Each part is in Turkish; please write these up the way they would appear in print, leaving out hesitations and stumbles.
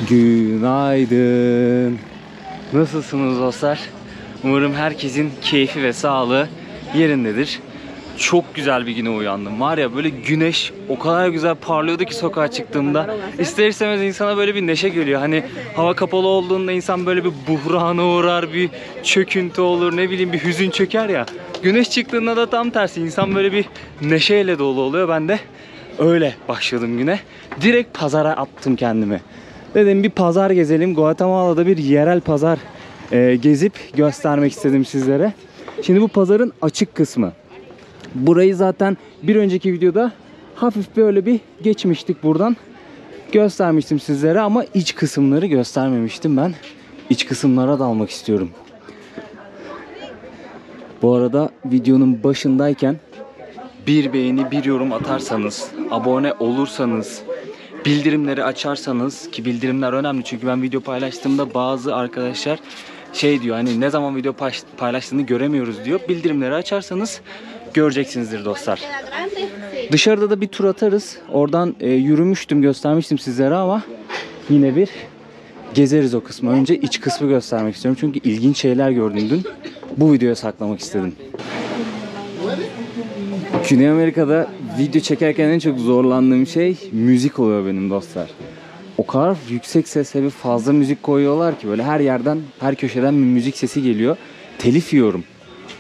Günaydın. Nasılsınız dostlar? Umarım herkesin keyfi ve sağlığı yerindedir. Çok güzel bir güne uyandım. Var ya, böyle güneş o kadar güzel parlıyordu ki sokağa çıktığımda. İster istemez insana böyle bir neşe geliyor. Hani hava kapalı olduğunda insan böyle bir buhrana uğrar, bir çöküntü olur, ne bileyim bir hüzün çöker ya. Güneş çıktığında da tam tersi, insan böyle bir neşeyle dolu oluyor. Ben de öyle başladım güne. Direkt pazara attım kendimi. Dedim bir pazar gezelim. Guatemala'da bir yerel pazar gezip göstermek istedim sizlere. Şimdi bu pazarın açık kısmı. Burayı zaten bir önceki videoda hafif böyle bir geçmiştik buradan. Göstermiştim sizlere ama iç kısımları göstermemiştim ben. İç kısımlara dalmak istiyorum. Bu arada videonun başındayken bir beğeni, bir yorum atarsanız, abone olursanız, bildirimleri açarsanız, ki bildirimler önemli çünkü ben video paylaştığımda bazı arkadaşlar şey diyor, hani ne zaman video paylaştığını göremiyoruz diyor. Bildirimleri açarsanız göreceksinizdir dostlar. Dışarıda da bir tur atarız. Oradan yürümüştüm, göstermiştim sizlere ama yine bir gezeriz o kısmı. Önce iç kısmı göstermek istiyorum çünkü ilginç şeyler gördüm dün. Bu videoya saklamak istedim. Güney Amerika'da video çekerken en çok zorlandığım şey müzik oluyor benim dostlar. O kadar yüksek sesle bir fazla müzik koyuyorlar ki böyle her yerden, her köşeden bir müzik sesi geliyor. Telif yiyorum.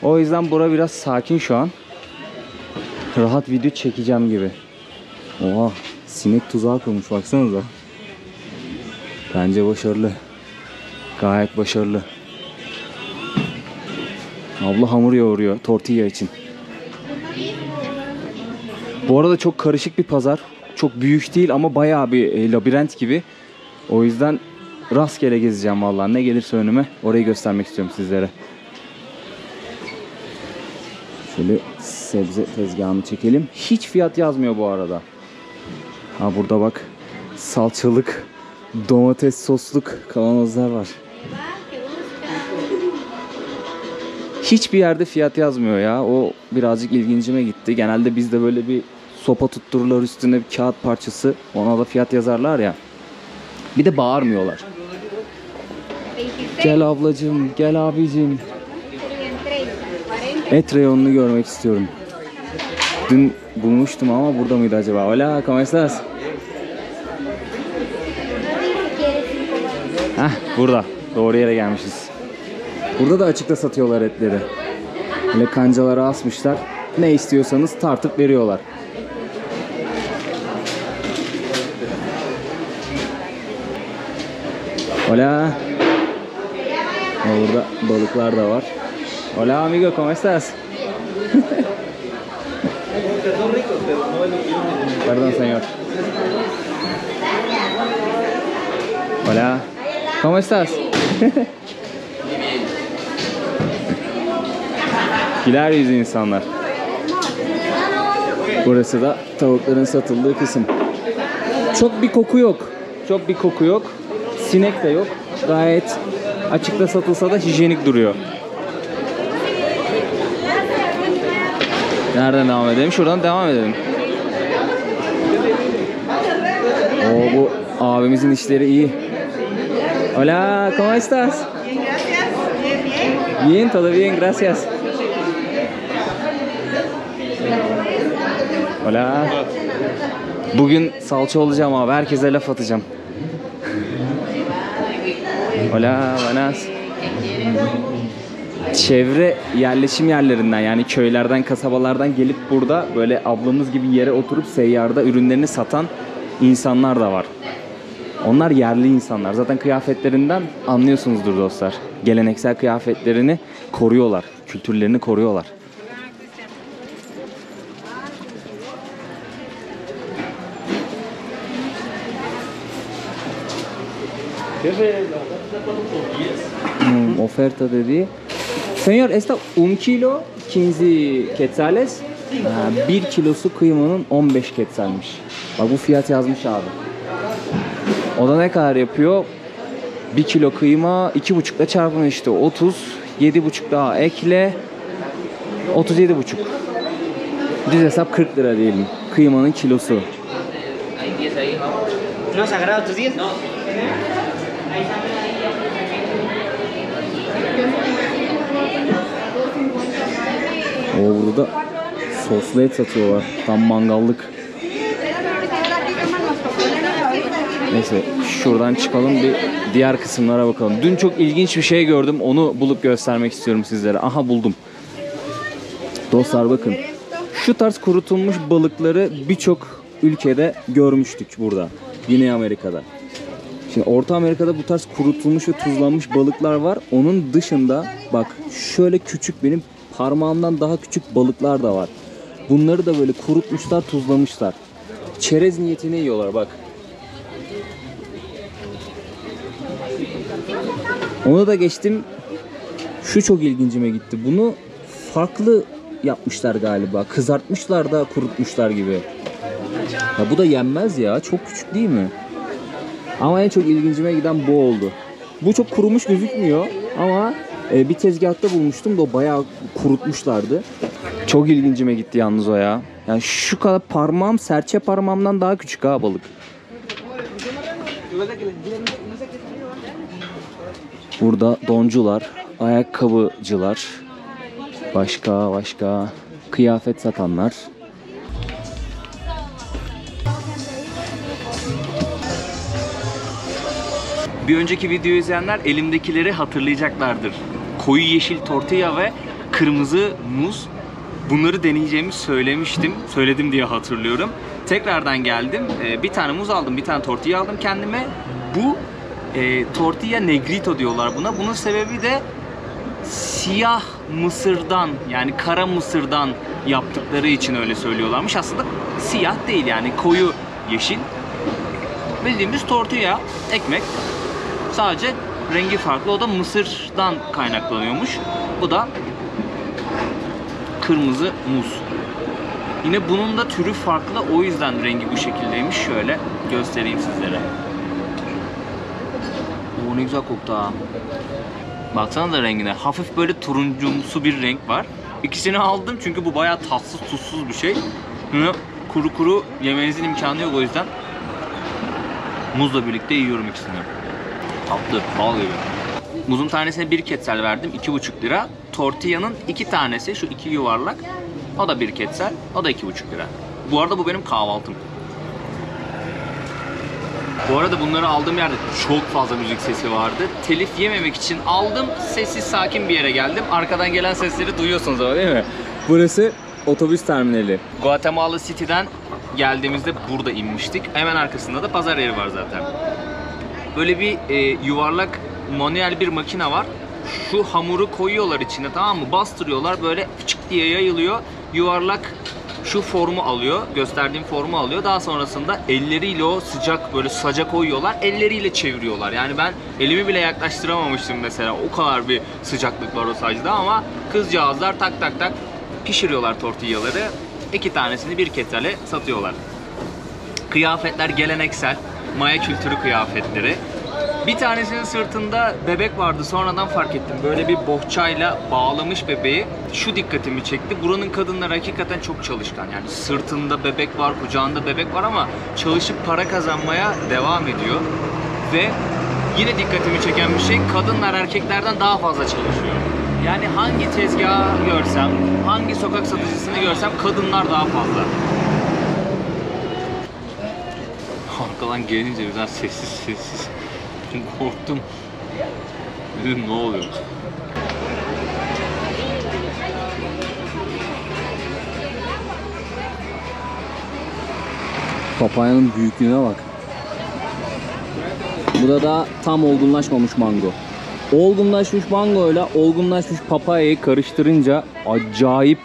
O yüzden bura biraz sakin şu an. Rahat video çekeceğim gibi. Oha, sinek tuzağı kurmuş, baksanıza. Bence başarılı. Gayet başarılı. Abla hamur yoğuruyor tortilla için. Bu arada çok karışık bir pazar. Çok büyük değil ama bayağı bir labirent gibi. O yüzden rastgele gezeceğim vallahi. Ne gelirse önüme orayı göstermek istiyorum sizlere. Şöyle sebze tezgahını çekelim. Hiç fiyat yazmıyor bu arada. Ha, burada bak. Salçalık, domates sosluk kavanozlar var. Hiçbir yerde fiyat yazmıyor ya. O birazcık ilgincime gitti. Genelde bizde böyle bir sopa tuttururlar, üstüne bir kağıt parçası. Ona da fiyat yazarlar ya. Bir de bağırmıyorlar. Gel ablacığım, gel abicim. Et reyonunu görmek istiyorum. Dün bulmuştum ama burada mıydı acaba? Hola, ¿cómo estás? Heh, burada. Doğru yere gelmişiz. Burada da açıkta satıyorlar etleri. Böyle kancalara asmışlar. Ne istiyorsanız tartıp veriyorlar. Hola. Burada balıklar da var. Hola amigo, ¿cómo estás? Perdón, señor. Hola. ¿Cómo estás? Güler yüzlü insanlar. Burası da tavukların satıldığı kısım. Çok bir koku yok. Çok bir koku yok. Sinek de yok. Gayet açıkta satılsa da hijyenik duruyor. Nereden devam edelim? Şuradan devam edelim. Oo, bu abimizin işleri iyi. Hola, ¿cómo estás? Bien, todo bien, gracias. Hola. Bugün salça olacağım abi. Herkese laf atacağım. Hola, buenas. Çevre yerleşim yerlerinden, yani köylerden, kasabalardan gelip burada böyle ablamız gibi yere oturup seyyarda ürünlerini satan insanlar da var. Onlar yerli insanlar. Zaten kıyafetlerinden anlıyorsunuzdur dostlar. Geleneksel kıyafetlerini koruyorlar. Kültürlerini koruyorlar. Oferta dediği. Señor, esta 1 kilo 15 quetzales. 1 kilosu kıymanın 15 quetzalmiş. Bak, bu fiyat yazmış abi. O da ne kadar yapıyor? 1 kilo kıyma 2,5 ile çarpın işte 30. 7,5 daha ekle. 37,5. Düz hesap 40 lira diyelim. Kıymanın kilosu. ¿No sagrado tus 10? No. O burada da soslu et satıyorlar. Tam mangallık. Neyse şuradan çıkalım, bir diğer kısımlara bakalım. Dün çok ilginç bir şey gördüm. Onu bulup göstermek istiyorum sizlere. Aha, buldum. Dostlar bakın. Şu tarz kurutulmuş balıkları birçok ülkede görmüştük burada. Güney Amerika'da. Şimdi Orta Amerika'da bu tarz kurutulmuş ve tuzlanmış balıklar var. Onun dışında bak şöyle küçük, benim parmağımdan daha küçük balıklar da var. Bunları da böyle kurutmuşlar, tuzlamışlar. Çerez niyetine yiyorlar bak. Onu da geçtim. Şu çok ilgincime gitti. Bunu farklı yapmışlar galiba. Kızartmışlar da kurutmuşlar gibi. Ya bu da yenmez ya. Çok küçük değil mi? Ama en çok ilgincime giden bu oldu. Bu çok kurumuş gözükmüyor ama bir tezgahta bulmuştum da o bayağı kurutmuşlardı. Çok ilgincime gitti yalnız o ya. Yani şu kadar parmağım, serçe parmağımdan daha küçük ha balık. Burada doncular, ayakkabıcılar, başka kıyafet satanlar. Bir önceki videoyu izleyenler elimdekileri hatırlayacaklardır. Koyu yeşil tortilla ve kırmızı muz. Bunları deneyeceğimi söylemiştim. Söyledim diye hatırlıyorum. Tekrardan geldim. Bir tane muz aldım, bir tane tortilla aldım kendime. Bu tortilla negrito diyorlar buna. Bunun sebebi de siyah mısırdan, yani kara mısırdan yaptıkları için öyle söylüyorlarmış. Aslında siyah değil, yani koyu yeşil. Bildiğimiz tortilla, ekmek. Sadece rengi farklı. O da mısırdan kaynaklanıyormuş. Bu da kırmızı muz. Yine bunun da türü farklı. O yüzden rengi bu şekildeymiş. Şöyle göstereyim sizlere. Oo, ne güzel koktu ha. Baksanıza rengine. Hafif böyle turuncumsu bir renk var. İkisini aldım çünkü bu bayağı tatsız tuzsuz bir şey. Bunu kuru kuru yemenizin imkanı yok, o yüzden muzla birlikte yiyorum ikisini. Tatlı, bal gibi. Muzun tanesine bir ketsel verdim, 2,5 lira. Tortillanın 2 tanesi, şu 2 yuvarlak, o da bir ketsel, o da 2,5 lira. Bu arada bu benim kahvaltım. Bu arada bunları aldığım yerde çok fazla müzik sesi vardı. Telif yememek için aldım, sessiz sakin bir yere geldim. Arkadan gelen sesleri duyuyorsunuz ama, değil mi? Burası otobüs terminali. Guatemala City'den geldiğimizde burada inmiştik. Hemen arkasında da pazar yeri var zaten. Böyle bir yuvarlak manuel bir makine var. Şu hamuru koyuyorlar içine, tamam mı? Bastırıyorlar, böyle fıçık diye yayılıyor. Yuvarlak şu formu alıyor, gösterdiğim formu alıyor. Daha sonrasında elleriyle o sıcak böyle saca koyuyorlar. Elleriyle çeviriyorlar. Yani ben elimi bile yaklaştıramamıştım mesela. O kadar bir sıcaklık var o sacda, ama kızcağızlar tak tak tak pişiriyorlar tortillaları. 2 tanesini bir ketele satıyorlar. Kıyafetler geleneksel Maya kültürü kıyafetleri. Bir tanesinin sırtında bebek vardı, sonradan fark ettim. Böyle bir bohçayla bağlamış bebeği. Şu dikkatimi çekti. Buranın kadınları hakikaten çok çalışkan. Yani sırtında bebek var, kucağında bebek var ama çalışıp para kazanmaya devam ediyor. Ve yine dikkatimi çeken bir şey, kadınlar erkeklerden daha fazla çalışıyor. Yani hangi tezgahı görsem, hangi sokak satıcısını görsem kadınlar daha fazla. Arkadan gelince birden sessiz. Çünkü korktum. Dedim ne oluyor? Papayanın büyüklüğüne bak. Bu da tam olgunlaşmamış mango. Olgunlaşmış mango ile olgunlaşmış papayayı karıştırınca acayip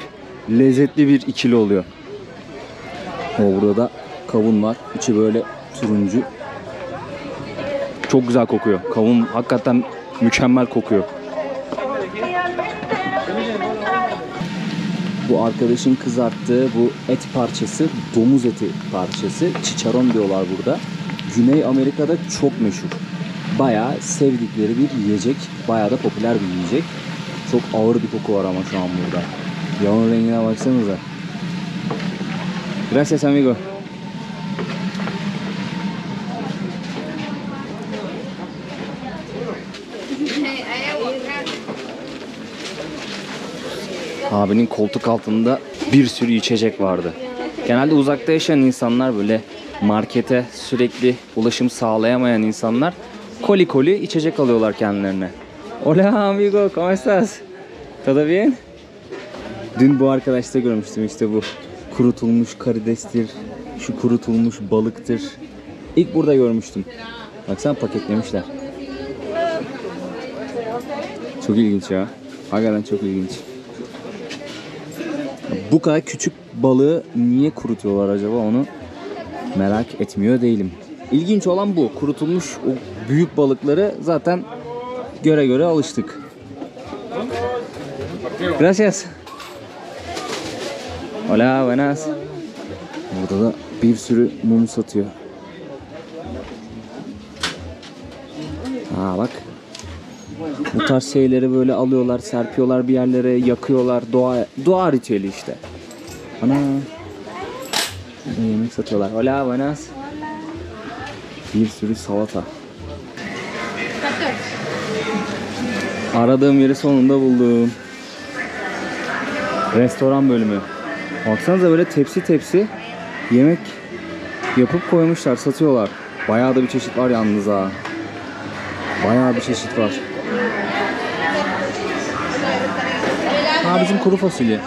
lezzetli bir ikili oluyor. Burada da kavun var. İçi böyle turuncu. Çok güzel kokuyor. Kavun hakikaten mükemmel kokuyor. Bu arkadaşın kızarttığı bu et parçası, domuz eti parçası. Chicharron diyorlar burada. Güney Amerika'da çok meşhur. Bayağı sevdikleri bir yiyecek. Bayağı da popüler bir yiyecek. Çok ağır bir koku var ama şu an burada. Yağın rengine baksanıza. Gracias amigo. Abinin koltuk altında bir sürü içecek vardı. Genelde uzakta yaşayan insanlar, böyle markete sürekli ulaşım sağlayamayan insanlar koli koli içecek alıyorlar kendilerine. Hola amigo, ¿cómo estás? ¿Todo bien? Dün bu arkadaşta görmüştüm, işte bu. Kurutulmuş karidestir, şu kurutulmuş balıktır. İlk burada görmüştüm. Baksana, paketlemişler. Çok ilginç ya. Hakikaten çok ilginç. Bu kadar küçük balığı niye kurutuyorlar acaba, onu merak etmiyor değilim. İlginç olan bu. Kurutulmuş o büyük balıkları zaten göre göre alıştık. Gracias. Hola, buenas. Burada da bir sürü mum satıyor. Aa bak. Bu tarz şeyleri böyle alıyorlar, serpiyorlar bir yerlere, yakıyorlar. Doğa ritüeli işte. Ana. Yemek satıyorlar. Hola, buenas. Bir sürü salata. Aradığım yeri sonunda buldum. Restoran bölümü. Baksanıza, böyle tepsi tepsi yemek yapıp koymuşlar, satıyorlar. Bayağı da bir çeşit var yalnız ha. Bayağı bir çeşit var. Ha, bizim kuru fasulye.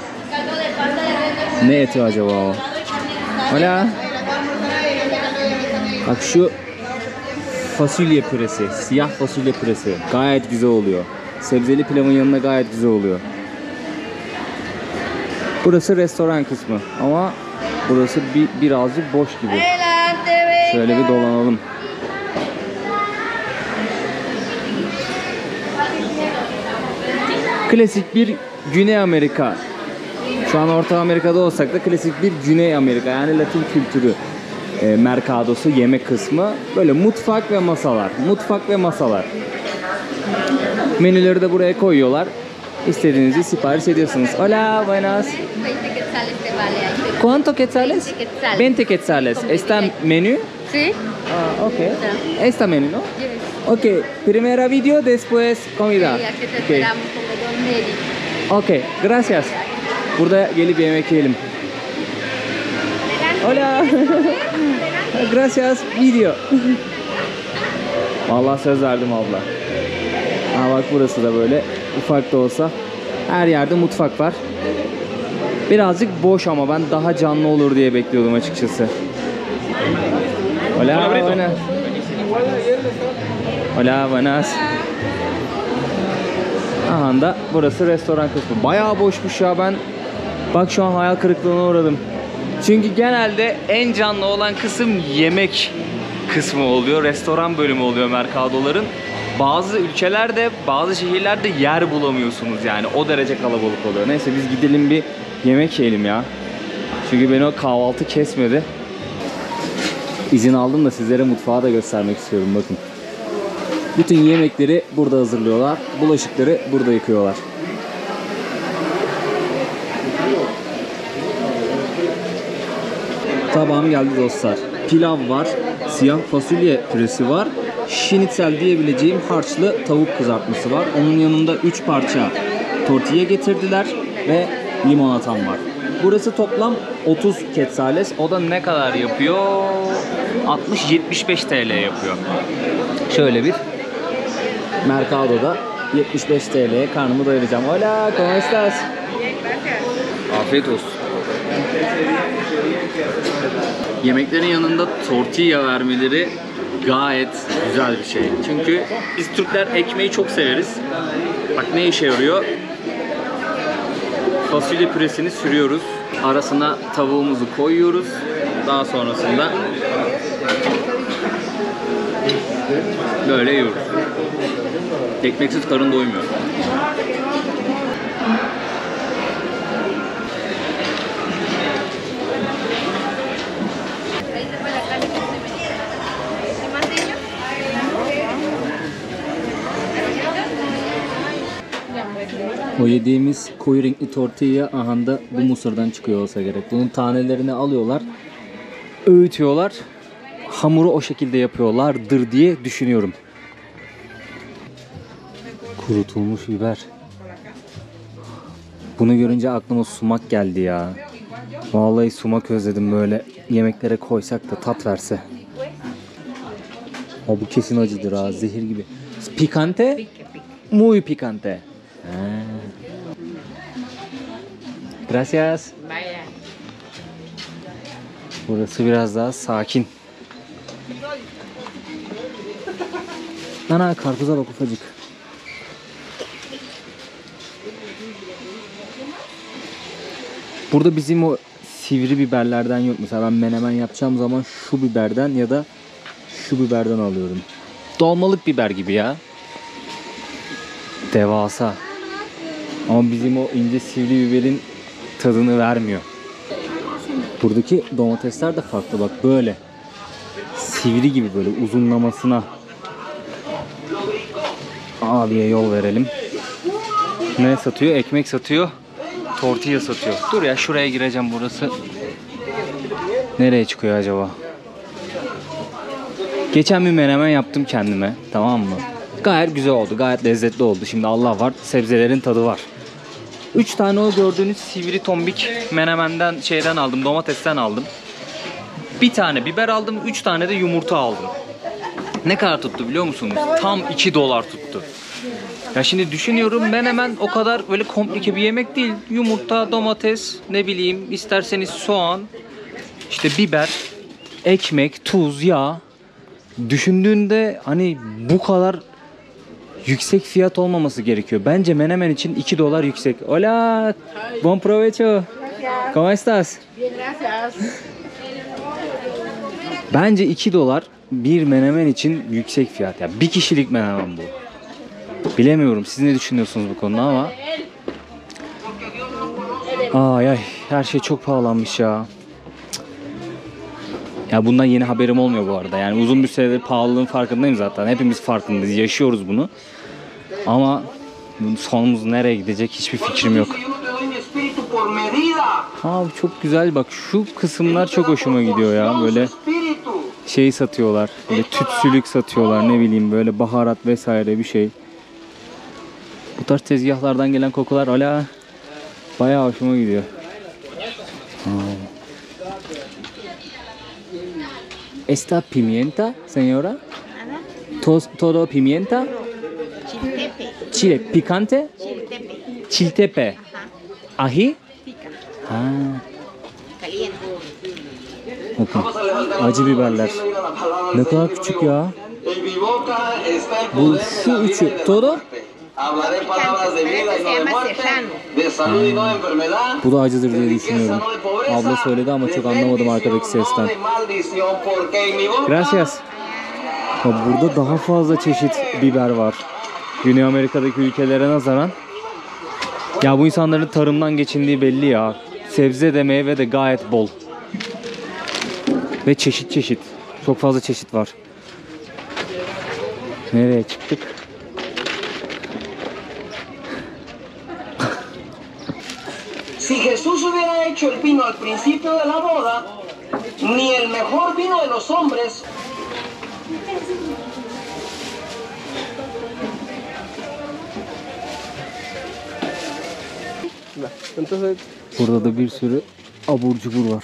Ne eti acaba o? Hola. Bak şu fasulye püresi, siyah fasulye püresi gayet güzel oluyor. Sebzeli pilavın yanına gayet güzel oluyor. Burası restoran kısmı ama burası birazcık boş gibi. Şöyle bir dolanalım. Klasik bir Güney Amerika. Şu an Orta Amerika'da olsak da klasik bir Güney Amerika, yani Latin kültürü merkadosu, yemek kısmı. Böyle mutfak ve masalar. Mutfak ve masalar. Menüleri de buraya koyuyorlar. İstediğinizi sipariş ediyorsunuz. Hola, buenas. 20 quetzales te vale. ¿Cuánto quetzales? 20 quetzales. 20 quetzales. ¿Está menú? Sí. Ah, ok. Esta menú, ¿no? Yes. Ok. Primera video, después comida. Sí, aquí te Ok. esperamos como don Neri. Ok, gracias. Burada gelip yemek yiyelim. Hola. Gracias, video. Vallahi söz verdim abla. Aa bak, burası da böyle ufak da olsa her yerde mutfak var. Birazcık boş ama ben daha canlı olur diye bekliyordum açıkçası. Hola, buenas. Hola, buenas. Aha da burası restoran kısmı. Bayağı boşmuş ya, ben bak şu an hayal kırıklığına uğradım. Çünkü genelde en canlı olan kısım yemek kısmı oluyor. Restoran bölümü oluyor merkadoların. Bazı ülkelerde, bazı şehirlerde yer bulamıyorsunuz, yani o derece kalabalık oluyor. Neyse biz gidelim bir yemek yiyelim ya. Çünkü beni o kahvaltı kesmedi. İzin aldım da sizlere mutfağı da göstermek istiyorum, bakın. Bütün yemekleri burada hazırlıyorlar. Bulaşıkları burada yıkıyorlar. Tabağım geldi dostlar. Pilav var, siyah fasulye püresi var, şinitzel diyebileceğim harçlı tavuk kızartması var. Onun yanında 3 parça tortilla getirdiler ve limonatam var. Burası toplam 30 quetzales. O da ne kadar yapıyor? 60-75 TL yapıyor. Şöyle bir Mercado'da 75 TL'ye karnımı doyuracağım. Hola, ¿cómo estás? Afiyet olsun. Yemeklerin yanında tortilla vermeleri gayet güzel bir şey. Çünkü biz Türkler ekmeği çok severiz. Bak ne işe yarıyor? Fasulye püresini sürüyoruz. Arasına tavuğumuzu koyuyoruz. Daha sonrasında böyle yiyoruz. Ekmeksiz karın doymuyor. O yediğimiz koyu renkli tortilla ahanda bu mısırdan çıkıyor olsa gerek. Bunun tanelerini alıyorlar, öğütüyorlar, hamuru o şekilde yapıyorlardır diye düşünüyorum. Kurutulmuş biber. Bunu görünce aklıma sumak geldi ya. Vallahi sumak özledim, böyle yemeklere koysak da tat verse. O bu kesin acıdır ha, zehir gibi. Picante? Muy picante. Ha. Gracias. Burası biraz daha sakin. Ana karpuza bak, ufacık. Burada bizim o sivri biberlerden yok. Mesela ben menemen yapacağım zaman şu biberden ya da şu biberden alıyorum. Dolmalık biber gibi ya. Devasa. Ama bizim o ince sivri biberin tadını vermiyor. Buradaki domatesler de farklı bak, böyle. Sivri gibi, böyle uzunlamasına. Abiye yol verelim. Ne satıyor? Ekmek satıyor. Tortilla satıyor. Dur ya, şuraya gireceğim, burası. Nereye çıkıyor acaba? Geçen bir menemen yaptım kendime. Tamam mı? Gayet güzel oldu. Gayet lezzetli oldu. Şimdi Allah var, sebzelerin tadı var. 3 tane o gördüğünüz sivri tombik menemenden şeyden aldım. Domatesten aldım. Bir tane biber aldım. 3 tane de yumurta aldım. Ne kadar tuttu biliyor musunuz? Tam $2 tuttu. Ya şimdi düşünüyorum, menemen o kadar böyle komplike bir yemek değil. Yumurta, domates, ne bileyim, isterseniz soğan, işte biber, ekmek, tuz, yağ. Düşündüğünde hani bu kadar yüksek fiyat olmaması gerekiyor. Bence menemen için $2 yüksek. Hola, bon provecho. ¿Cómo estás? Bien, gracias. Bence $2 bir menemen için yüksek fiyat. Ya bir kişilik menemen bu. Bilemiyorum siz ne düşünüyorsunuz bu konuda ama. Ay ay, her şey çok pahalanmış ya. Ya bundan yeni haberim olmuyor bu arada. Yani uzun bir süredir pahalılığın farkındayım zaten. Hepimiz farkındayız, yaşıyoruz bunu. Ama sonumuz nereye gidecek hiçbir fikrim yok. Abi çok güzel bak, şu kısımlar çok hoşuma gidiyor ya. Böyle şey satıyorlar. Böyle tütsülük satıyorlar, ne bileyim, böyle baharat vesaire bir şey. Bu tarz tezgahlardan gelen kokular hala bayağı hoşuma gidiyor. Esta pimienta, señora? Todo pimienta? Chiltepe. Chile, picante? Chiltepe. Chiltepe. Ají? Ha. Caliente. Bakın. Acı biberler. Ne kadar küçük ya. Bu şu üçü. Todo? Bu da acıdır diye düşünüyorum. Abla söyledi ama çok anlamadım arkadaki sesten. Gracias. Burada daha fazla çeşit biber var. Güney Amerika'daki ülkelere nazaran. Ya bu insanların tarımdan geçindiği belli ya. Sebze de meyve de gayet bol. Ve çeşit çeşit. Çok fazla çeşit var. Nereye çıktık? Si Jesús hubiera hecho el vino al principio de la boda, ni el mejor vino de los hombres. Burada da bir sürü abur cubur var.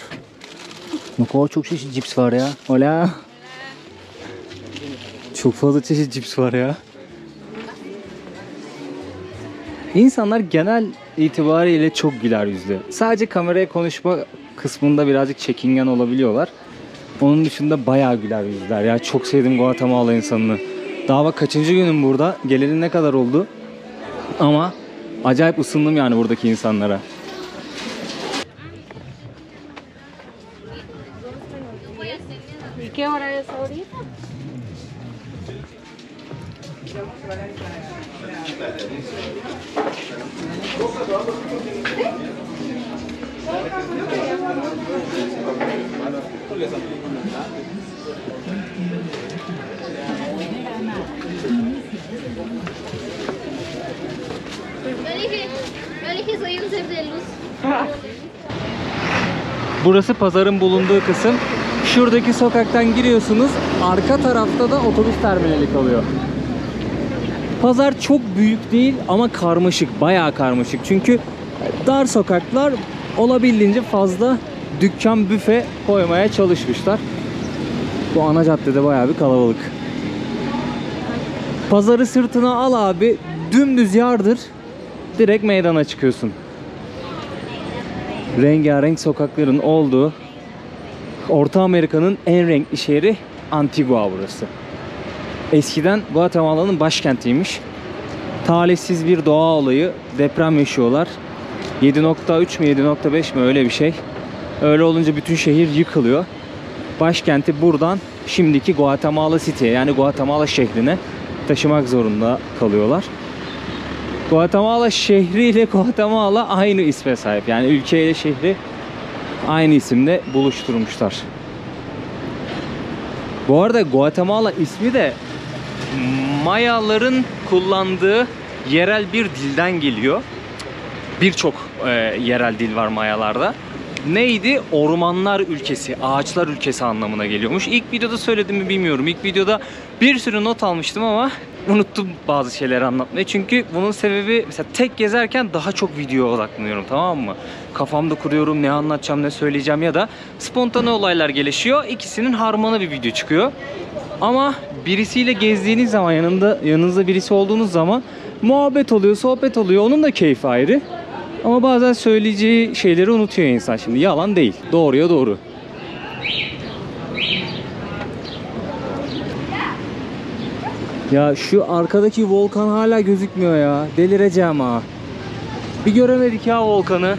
Ne kadar çok çeşit cips var ya. Hola. Çok fazla çeşit cips var ya. İnsanlar genel itibariyle çok güler yüzlü. Sadece kameraya konuşma kısmında birazcık çekingen olabiliyorlar. Onun dışında bayağı güler yüzler. Ya çok sevdim Guatemala insanını. Daha bak kaçıncı günüm burada. Geleli ne kadar oldu. Ama acayip ısındım yani buradaki insanlara. ¿Y qué hora es ahorita? Yo dije soy un ser de luz. Burası pazarın bulunduğu kısım. Şuradaki sokaktan giriyorsunuz. Arka tarafta da otobüs terminali kalıyor. Pazar çok büyük değil ama karmaşık. Bayağı karmaşık. Çünkü Dar sokaklar, olabildiğince fazla dükkan, büfe koymaya çalışmışlar. Bu ana caddede bayağı bir kalabalık. Pazarı sırtına al abi, dümdüz yardır, direkt meydana çıkıyorsun. Rengarenk sokakların olduğu Orta Amerika'nın en renkli şehri Antigua burası. Eskiden Guatemala'nın başkentiymiş. Talihsiz bir doğa olayı, deprem yaşıyorlar. 7.3 mi 7.5 mi öyle bir şey. Öyle olunca bütün şehir yıkılıyor. Başkenti buradan şimdiki Guatemala City'ye, yani Guatemala şehrine taşımak zorunda kalıyorlar. Guatemala şehri ile Guatemala aynı isme sahip. Yani ülke ile şehri aynı isimde buluşturmuşlar. Bu arada Guatemala ismi de Mayaların kullandığı yerel bir dilden geliyor. Birçok yerel dil var Mayalarda. Neydi? Ormanlar ülkesi, ağaçlar ülkesi anlamına geliyormuş. İlk videoda söyledim mi bilmiyorum. İlk videoda bir sürü not almıştım ama unuttum bazı şeyleri anlatmayı. Çünkü bunun sebebi, mesela tek gezerken daha çok videoya odaklanıyorum, tamam mı? Kafamda kuruyorum, ne anlatacağım, ne söyleyeceğim, ya da spontane olaylar gelişiyor. İkisinin harmanı bir video çıkıyor. Ama birisiyle gezdiğiniz zaman, yanınızda birisi olduğunuz zaman muhabbet oluyor, sohbet oluyor. Onun da keyfi ayrı. Ama bazen söyleyeceği şeyleri unutuyor insan şimdi. Yalan değil. Doğruya doğru. Ya şu arkadaki volkan hala gözükmüyor ya. Delireceğim ha. Bir göremedik ya volkanı.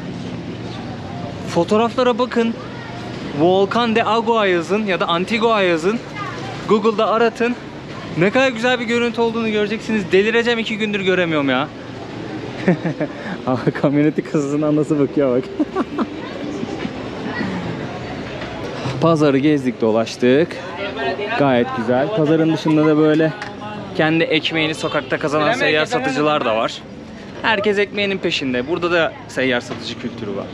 Fotoğraflara bakın. Volkan de Agua yazın ya da Antigua yazın. Google'da aratın. Ne kadar güzel bir görüntü olduğunu göreceksiniz. Delireceğim, 2 gündür göremiyorum ya. Kamyoneti kasasından nasıl bakıyor bak. Pazarı gezdik, dolaştık. Gayet güzel. Pazarın dışında da böyle kendi ekmeğini sokakta kazanan seyyar satıcılar da var. Herkes ekmeğinin peşinde. Burada da seyyar satıcı kültürü var.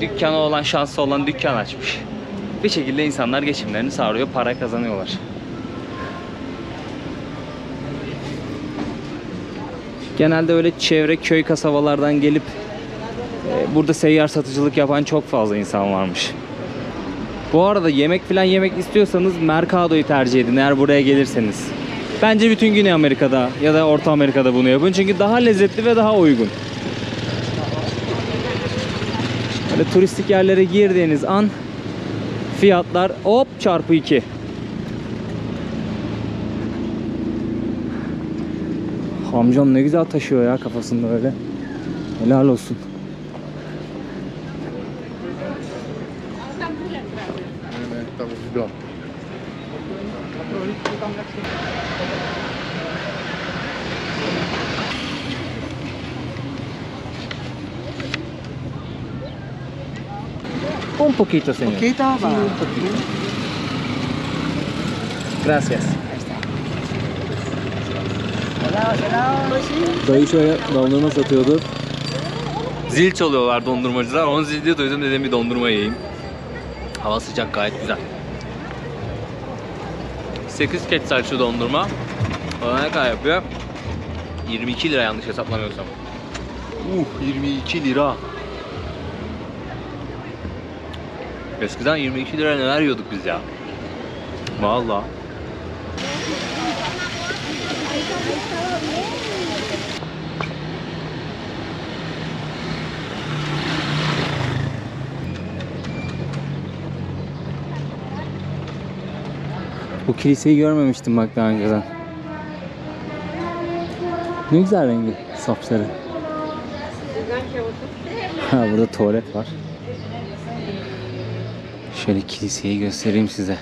Dükkanı olan, şanslı olan dükkan açmış. Bir şekilde insanlar geçimlerini sağlıyor, para kazanıyorlar. Genelde öyle çevre köy kasabalardan gelip burada seyyar satıcılık yapan çok fazla insan varmış. Bu arada yemek falan yemek istiyorsanız Mercado'yu tercih edin eğer buraya gelirseniz. Bence bütün Güney Amerika'da ya da Orta Amerika'da bunu yapın. Çünkü daha lezzetli ve daha uygun. Böyle turistik yerlere girdiğiniz an fiyatlar hop çarpı 2. Amcam ne güzel taşıyor ya kafasında öyle. Helal olsun. Un poquito, señor. Poquito, va. Gracias. Dayı şöyle dondurma satıyordu. Zil çalıyorlar dondurmacılar. Onun zilini duydum, dedim bir dondurma yiyeyim. Hava sıcak, gayet güzel. 8 quetzal şu dondurma. Bana ne kadar yapıyor? 22 lira yanlış hesaplamıyorsam. 22 lira. Eskiden 22 lira neler yiyorduk biz ya. Vallahi. Bu kiliseyi görmemiştim bak daha önceden. Ne güzel rengi, sapsarı. Ha, burada tuvalet var. Şöyle kiliseyi göstereyim size.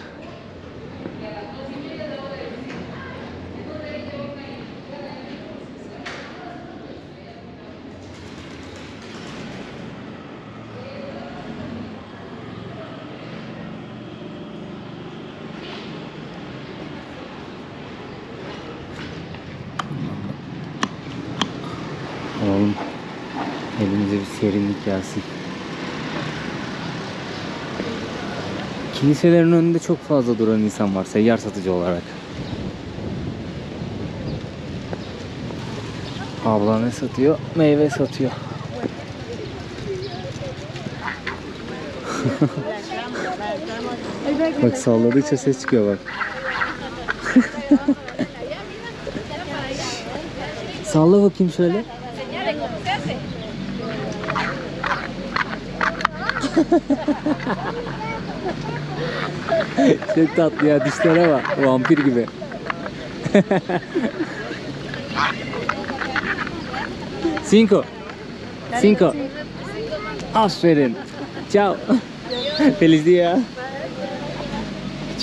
Alalım. Elimize bir serinlik gelsin. Kiliselerin önünde çok fazla duran insan var seyyar satıcı olarak. Abla ne satıyor? Meyve satıyor. Bak salladıkça ses çıkıyor bak. Salla bakayım şöyle. Çok tatlı ya, dişlere bak, vampir gibi. Cinco. Cinco. Aferin. Ciao. Feliz dia.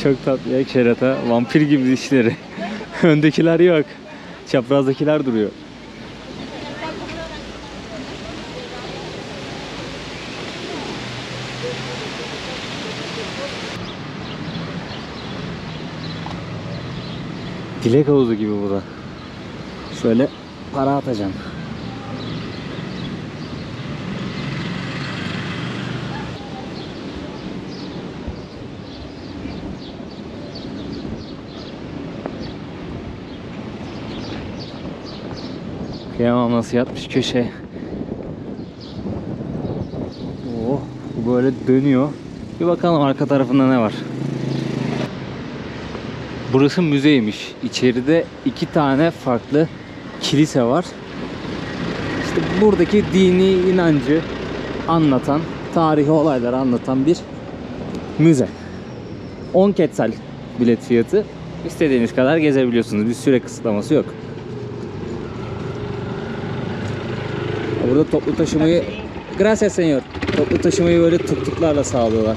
Çok tatlı ya kerata. Vampir gibi dişleri. Öndekiler yok. Çaprazdakiler duruyor. Dilek havuzu gibi bu da. Şöyle para atacağım. Kıyamam nasıl yatmış köşeye. Oh, bu böyle dönüyor. Bir bakalım arka tarafında ne var. Burası müzeymiş. İçeride 2 tane farklı kilise var. İşte buradaki dini inancı anlatan, tarihi olayları anlatan bir müze. 10 quetzal bilet fiyatı. İstediğiniz kadar gezebiliyorsunuz. Bir süre kısıtlaması yok. Burada toplu taşımayı, gracias señor. Toplu taşımayı böyle tuk-tuklarla sağlıyorlar.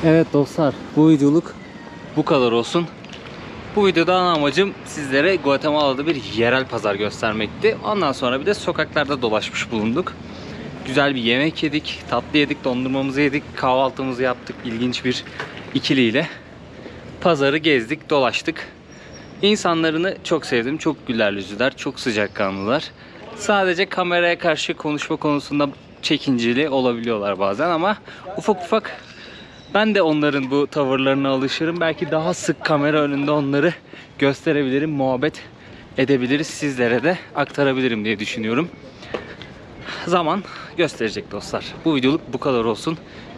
Evet dostlar, bu videoluk bu kadar olsun. Bu videoda ana amacım sizlere Guatemala'da bir yerel pazar göstermekti. Ondan sonra bir de sokaklarda dolaşmış bulunduk. Güzel bir yemek yedik, tatlı yedik, dondurmamızı yedik, kahvaltımızı yaptık ilginç bir ikiliyle. Pazarı gezdik, dolaştık. İnsanlarını çok sevdim. Çok güler yüzlüler, çok sıcakkanlılar. Sadece kameraya karşı konuşma konusunda çekinceli olabiliyorlar bazen ama ufak ufak ben de onların bu tavırlarına alışırım. Belki daha sık kamera önünde onları gösterebilirim, muhabbet edebiliriz. Sizlere de aktarabilirim diye düşünüyorum. Zaman gösterecek dostlar. Bu videoluk bu kadar olsun.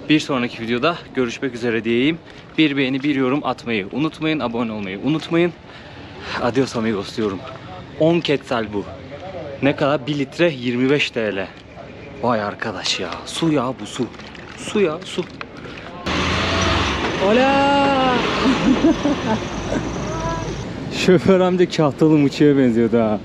Bir sonraki videoda görüşmek üzere diyeyim. Bir beğeni, bir yorum atmayı unutmayın. Abone olmayı unutmayın. Adios amigos diyorum. 10 quetzal bu. Ne kadar? 1 litre 25 TL. Vay arkadaş ya. Su ya bu su. Su ya su. Hola. Şoför amca kahtalı mıçıya benziyordu ha.